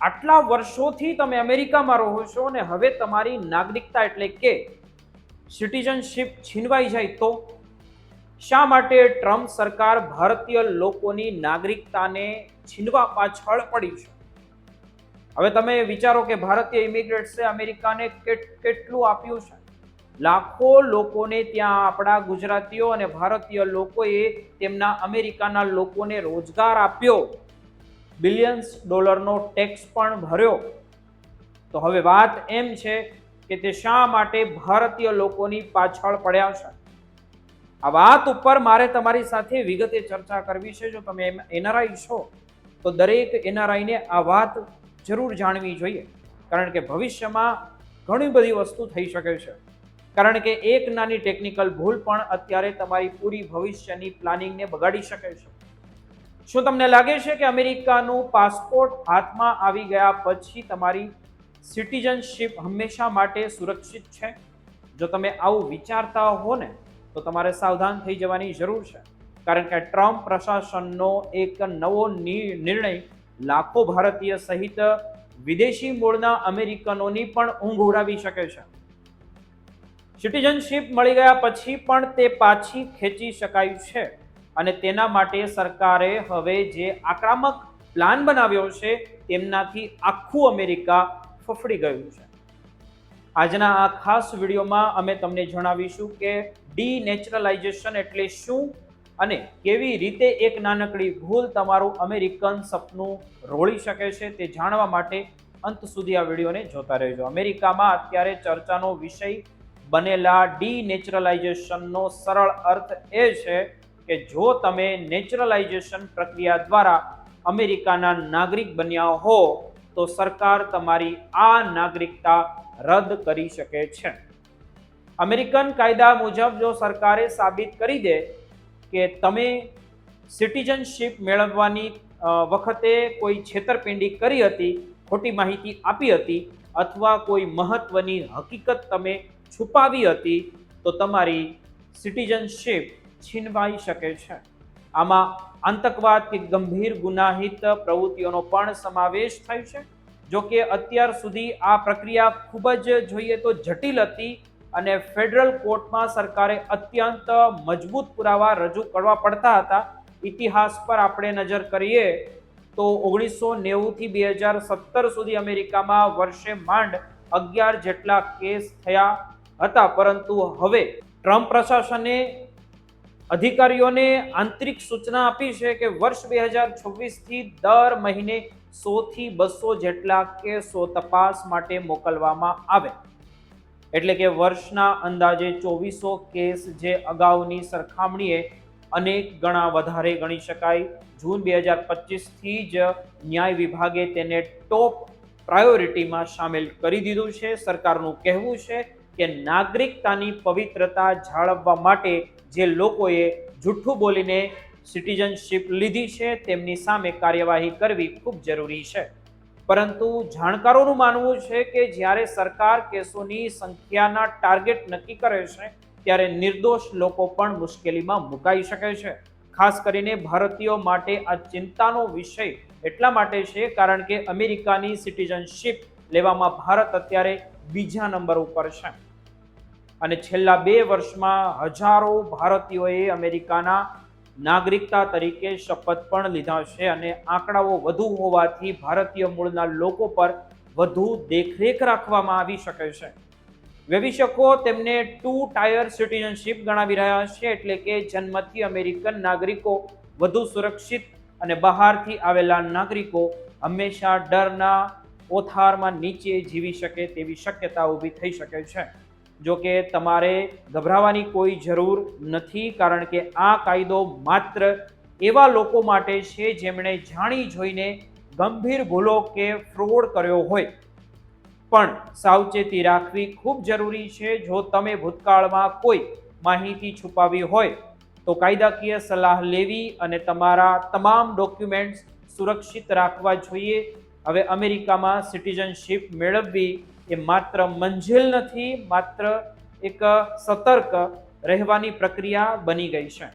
આટલા વર્ષોથી તમે અમેરિકામાં રહો છો અને હવે તમારી નાગરિકતા એટલે કે સિટીઝનશિપ છીનવાઈ જાય તો શા માટે ટ્રમ્પ સરકાર ભારતીય લોકોની નાગરિકતાને છીનવા પાછળ પડી છે? હવે તમે વિચારો કે ભારતીય ઇમિગ્રેટ્સે અમેરિકાને કેટલું આપ્યું છે. લાખો લોકોને ત્યાં આપણા ગુજરાતીઓ અને ભારતીય લોકોએ તેમના અમેરિકાના લોકોને રોજગાર આપ્યો, બિલિયન્સ ડોલરનો ટેક્સ પણ ભર્યો. તો હવે વાત એમ છે કે તે શા માટે ભારતીય લોકોની પાછળ પડ્યા છે? આ વાત ઉપર મારે તમારી સાથે વિગતે ચર્ચા કરવી છે. જો તમે એનઆરઆઈ છો તો દરેક એનઆરઆઈને આ વાત જરૂર જાણવી જોઈએ, કારણ કે ભવિષ્યમાં ઘણી બધી વસ્તુ થઈ શકે છે. કારણ કે એક નાની ટેકનિકલ ભૂલ પણ અત્યારે તમારી પૂરી ભવિષ્યની પ્લાનિંગને બગાડી શકે છે. શું તમને લાગે છે કે અમેરિકાનું પાસપોર્ટ હાથમાં આવી ગયા પછી તમારી સિટીઝનશિપ હંમેશા માટે સુરક્ષિત છે? જો તમે આવું વિચારતા હો ને તો તમારે સાવધાન થઈ જવાની જરૂર છે, કારણ કે ટ્રમ્પ પ્રશાસનનો એક નવો નિર્ણય લાખો ભારતીય સહિત વિદેશી મૂળના અમેરિકનોની પણ ઊંઘ ઉડાવી શકે છે. સિટીઝનશિપ મળી ગયા પછી પણ તે પાછી ખેંચી શકાય છે, અને તેના માટે સરકારે હવે જે આક્રમક પ્લાન બનાવ્યો છે તેમનાથી આખું અમેરિકા ફફડી ગયું છે. આજના આ ખાસ વિડીયોમાં અમે તમને જણાવીશું કે ડીનેચરલાઇઝેશન એટલે શું અને કેવી રીતે એક નાનકડી ભૂલ તમારું અમેરિકન સપનું રોળી શકે છે. તે જાણવા માટે અંત સુધી આ વિડીયોને જોતા રહેજો. અમેરિકામાં અત્યારે ચર્ચાનો વિષય બનેલા ડીનેચરલાઇઝેશનનો સરળ અર્થ એ છે કે જો તમે નેચરલાઇઝેશન પ્રક્રિયા દ્વારા અમેરિકાના નાગરિક બન્યા હો તો સરકાર તમારી આ નાગરિકતા રદ કરી શકે છે. અમેરિકન કાયદા મુજબ જો સરકારે સાબિત કરી દે કે તમે સિટીઝનશિપ મેળવવાની વખતે કોઈ છેતરપિંડી કરી હતી, ખોટી માહિતી આપી હતી અથવા કોઈ મહત્વની હકીકત તમે છુપાવી હતી તો તમારી સિટીઝનશિપ છીનવાઈ શકે છે. આમાં આતંકવાદ કે ગંભીર ગુનાહિત પ્રવૃત્તિઓનો પણ સમાવેશ થાય છે. જો કે અત્યાર સુધી આ પ્રક્રિયા ખૂબ જ જોઈએ તો જટિલ હતી અને ફેડરલ કોર્ટમાં સરકારે અત્યંત મજબૂત પુરાવા રજૂ કરવા પડતા હતા. ઇતિહાસ પર આપણે નજર કરીએ તો 1990 થી 2017 સુધી અમેરિકામાં વર્ષે માંડ 11 જેટલા કેસ થયા હતા, પરંતુ હવે ટ્રમ્પ પ્રશાસને અધિકારીઓને આંતરિક સૂચના આપી છે કે વર્ષ 2026 થી દર મહિને 100 થી 200 જેટલા કેસો તપાસ માટે મોકલવામાં આવે. એટલે કે વર્ષના અંદાજે 2400 કેસ, જે અગાઉની સરખામણીએ અનેક ગણા વધારે ગણી શકાય. જૂન 2025 થી જ ન્યાય વિભાગે તેને ટોપ પ્રાયોરિટીમાં સામેલ કરી દીધું છે. સરકારનું કહેવું છે કે નાગરિકતાની પવિત્રતા જાળવવા માટે જે લોકોએ જૂઠું બોલીને સિટીઝનશિપ લીધી છે તેમની સામે કાર્યવાહી કરવી ખૂબ જરૂરી છે. પરંતુ જાણકારોનું માનવું છે કે જ્યારે સરકાર કેસોની સંખ્યાના ટાર્ગેટ નક્કી કરે છે ત્યારે નિર્દોષ લોકો પણ મુશ્કેલીમાં મુકાઈ શકે છે. ખાસ કરીને ભારતીયો માટે આ ચિંતાનો વિષય એટલા માટે છે કારણ કે અમેરિકાની સિટીઝનશિપ લેવામાં ભારત અત્યારે બીજા નંબર ઉપર છે, અને છેલ્લા 2 વર્ષમાં હજારો ભારતીયોએ અમેરિકાના નાગરિકતા તરીકે શપથ પણ લીધા છે, અને આંકડાઓ વધુ હોવાથી ભારતીય મૂળના લોકો પર વધુ દેખરેખ રાખવામાં આવી શકે છે. વિવેચકો તેમને 2 ટાયર સિટીઝનશિપ ગણાવી રહ્યા છે, એટલે કે જન્મથી અમેરિકન નાગરિકો વધુ સુરક્ષિત અને બહારથી આવેલા નાગરિકો હંમેશા ડરના ઓથારમાં નીચે જીવી શકે તેવી શક્યતા ઊભી થઈ શકે છે. જો કે તમારે ગભરાવાની કોઈ જરૂર નથી, કારણ કે આ કાયદો માત્ર એવા લોકો માટે છે જેમણે જાણી જોઈને ગંભીર ભૂલો કે ફ્રોડ કર્યો હોય. પણ સાવચેતી રાખવી ખૂબ જરૂરી છે. જો તમે ભૂતકાળમાં કોઈ માહિતી છુપાવી હોય તો કાયદાકીય સલાહ લેવી અને તમારા તમામ ડોક્યુમેન્ટ્સ સુરક્ષિત રાખવા જોઈએ. હવે અમેરિકામાં સિટીઝનશિપ મેળવવી એ માત્ર મંજિલ નથી, માત્ર એક સતર્ક રહેવાની પ્રક્રિયા બની ગઈ છે.